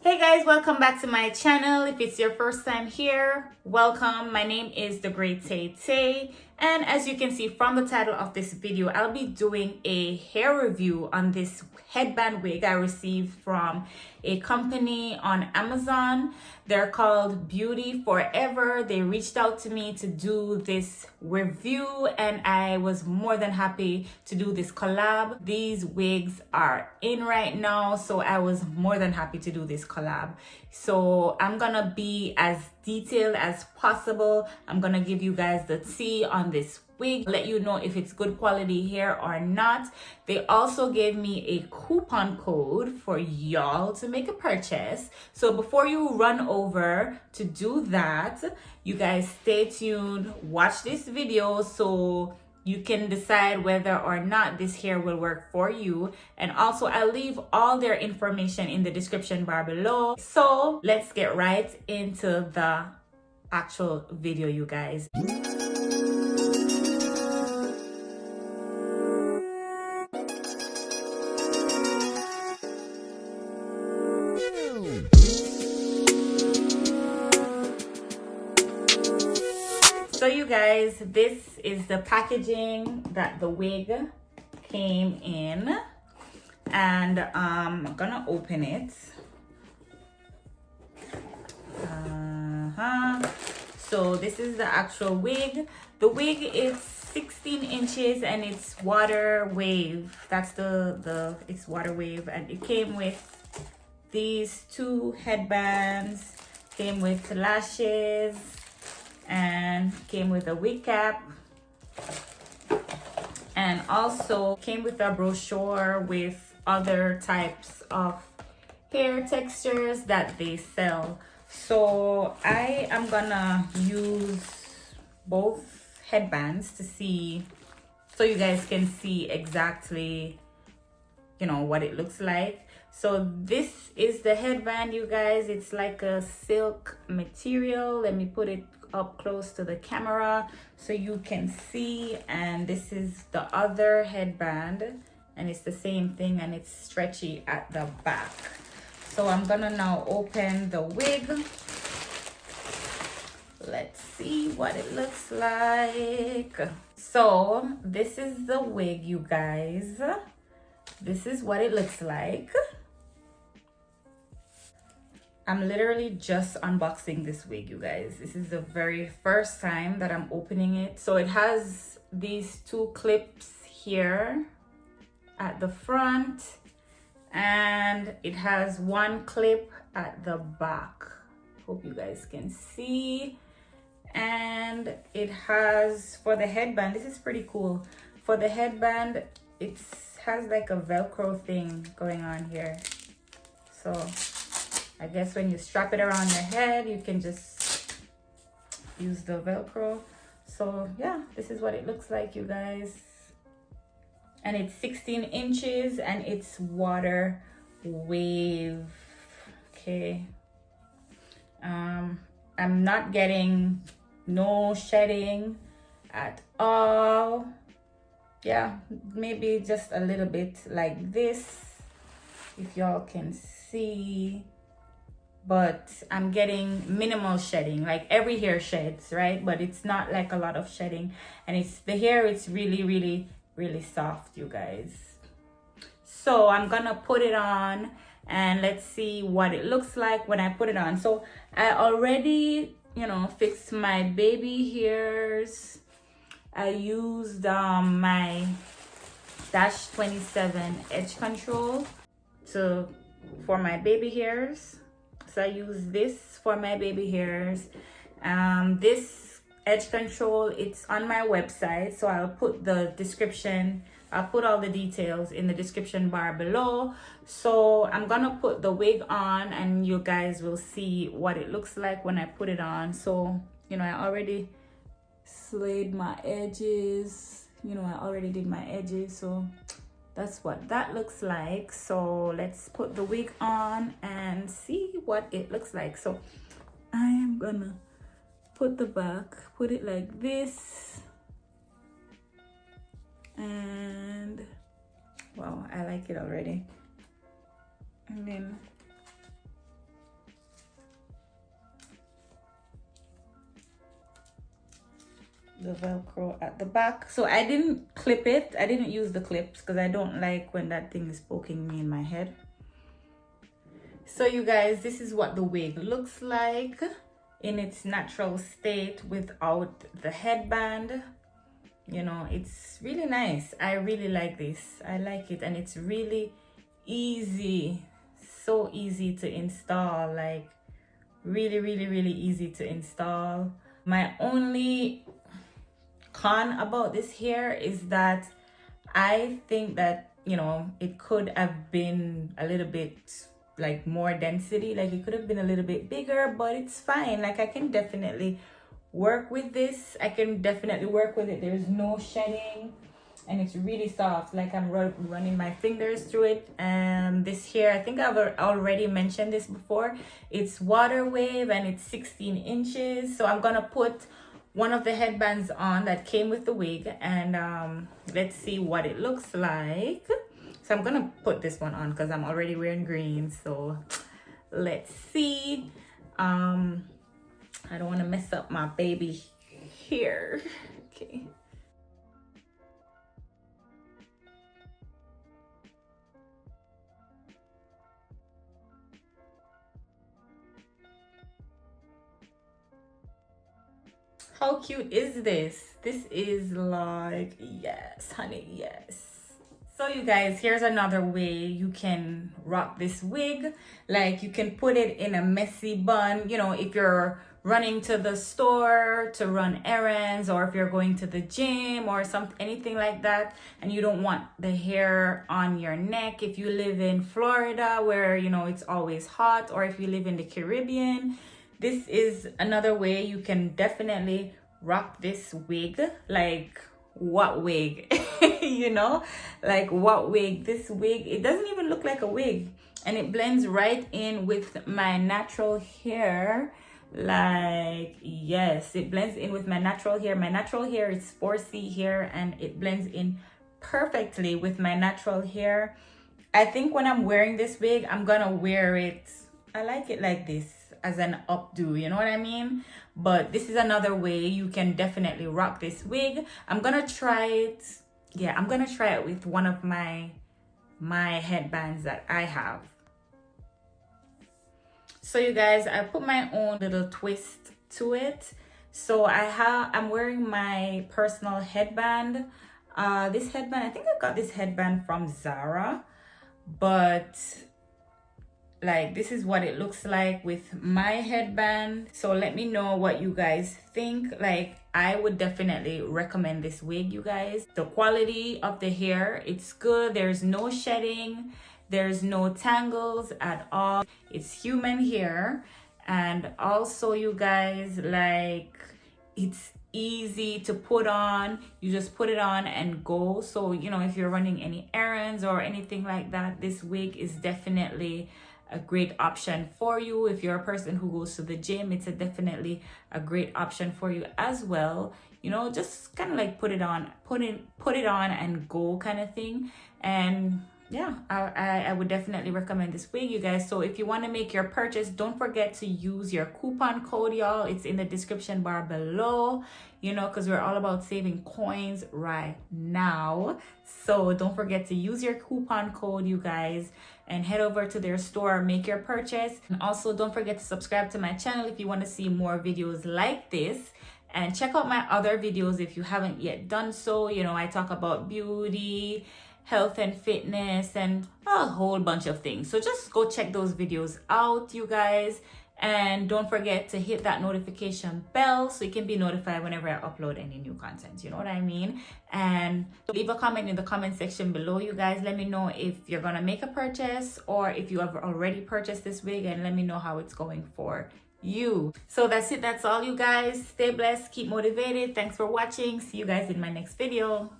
Hey guys, welcome back to my channel. If it's your first time here, welcome. My name is The Great Tay Tay, and as you can see from the title of this video, I'll be doing a hair review on this headband wig I received from a company on Amazon. They're called Beauty Forever. They reached out to me to do this review and I was more than happy to do this collab. These wigs are in right now, so I was more than happy to do this collab. So I'm gonna be as detailed as possible. I'm gonna give you guys the tea on this wig, let you know if it's good quality hair or not. They also gave me a coupon code for y'all to make a purchase. So before you run over to do that, you guys stay tuned, watch this video so you can decide whether or not this hair will work for you. And also I'll leave all their information in the description bar below. So let's get right into the actual video, you guys. So you guys, this is the packaging that the wig came in, and I'm gonna open it. So this is the actual wig. The wig is 16 inches and it's water wave. That's it's water wave, and it came with these two headbands, came with lashes, and came with a wig cap, and also came with a brochure with other types of hair textures that they sell. So I am gonna use both headbands to see, so you guys can see exactly, you know, what it looks like. So this is the headband, you guys. It's like a silk material. Let me put it up close to the camera so you can see. And this is the other headband, and it's the same thing, and it's stretchy at the back. So I'm gonna now open the wig. Let's see what it looks like. So this is the wig, you guys. This is what it looks like. I'm literally just unboxing this wig, you guys. This is the very first time that I'm opening it. So it has these two clips here at the front, and it has one clip at the back. Hope you guys can see. And it has, for the headband, this is pretty cool. For the headband, it has like a Velcro thing going on here. So I guess when you strap it around your head, you can just use the Velcro. So yeah, this is what it looks like, you guys. And it's 16 inches and it's water wave. Okay. I'm not getting no shedding at all. Yeah, maybe just a little bit like this, if y'all can see. But I'm getting minimal shedding. Like every hair sheds, right? But it's not like a lot of shedding. And it's the hair, it's really, really, really soft, you guys. So I'm gonna put it on and let's see what it looks like when I put it on. So I already, you know, fixed my baby hairs. I used my Dash 27 edge control for my baby hairs. So I use this for my baby hairs. This edge control, it's on my website, so I'll put the description, I'll put all the details in the description bar below. So I'm gonna put the wig on and you guys will see what it looks like when I put it on. So, you know, I already slayed my edges, you know, I already did my edges, so that's what that looks like. So let's put the wig on and see what it looks like. So I am gonna put the back, put it like this, and wow, I like it already. And then the Velcro at the back. So I didn't clip it. I didn't use the clips because I don't like when that thing is poking me in my head. So you guys, this is what the wig looks like in its natural state without the headband. You know, it's really nice. I really like this. I like it, and it's really easy. So easy to install, like really easy to install. My only con about this hair is that I think that, you know, it could have been a little bit like more density, like it could have been a little bit bigger, but it's fine. Like I can definitely work with this. I can definitely work with it. There's no shedding, and it's really soft. Like I'm running my fingers through it. And this hair, I think I've already mentioned this before, it's water wave and it's 16 inches. So I'm gonna put one of the headbands on that came with the wig, and let's see what it looks like. So I'm gonna put this one on because I'm already wearing green, so let's see. I don't want to mess up my baby hair. Okay. How cute is this? This is like, yes, honey, yes. So you guys, here's another way you can rock this wig. Like you can put it in a messy bun, you know, if you're running to the store to run errands, or if you're going to the gym or anything like that, and you don't want the hair on your neck. If you live in Florida where, you know, it's always hot, or if you live in the Caribbean, this is another way you can definitely rock this wig. Like what wig? You know, like what wig? This wig, it doesn't even look like a wig, and it blends right in with my natural hair. Like, yes, it blends in with my natural hair. My natural hair is 4C hair, and it blends in perfectly with my natural hair. I think when I'm wearing this wig, I'm gonna wear it, I like it like this, as an updo, you know what I mean? But this is another way you can definitely rock this wig. I'm gonna try it. Yeah, I'm gonna try it with one of my headbands that I have. So you guys, I put my own little twist to it. So I'm wearing my personal headband. This headband, I think I got this headband from Zara, but like this is what it looks like with my headband. So let me know what you guys think. Like I would definitely recommend this wig, you guys. The quality of the hair, it's good. There's no shedding, there's no tangles at all. It's human hair. And also you guys, like it's easy to put on. You just put it on and go. So, you know, if you're running any errands or anything like that, this wig is definitely a great option for you. If you're a person who goes to the gym, it's definitely a great option for you as well. You know, just kind of like put it on and go kind of thing. And yeah, I would definitely recommend this wig, you guys. So if you want to make your purchase, don't forget to use your coupon code, y'all. It's in the description bar below, you know, because we're all about saving coins right now. So don't forget to use your coupon code, you guys, and head over to their store, make your purchase. And also don't forget to subscribe to my channel if you want to see more videos like this. And check out my other videos if you haven't yet done so. You know, I talk about beauty, health and fitness, and a whole bunch of things. So just go check those videos out, you guys. And don't forget to hit that notification bell so you can be notified whenever I upload any new content. You know what I mean? And leave a comment in the comment section below, you guys. Let me know if you're gonna make a purchase or if you have already purchased this wig, and let me know how it's going for you. So that's it. That's all, you guys. Stay blessed, keep motivated. Thanks for watching. See you guys in my next video.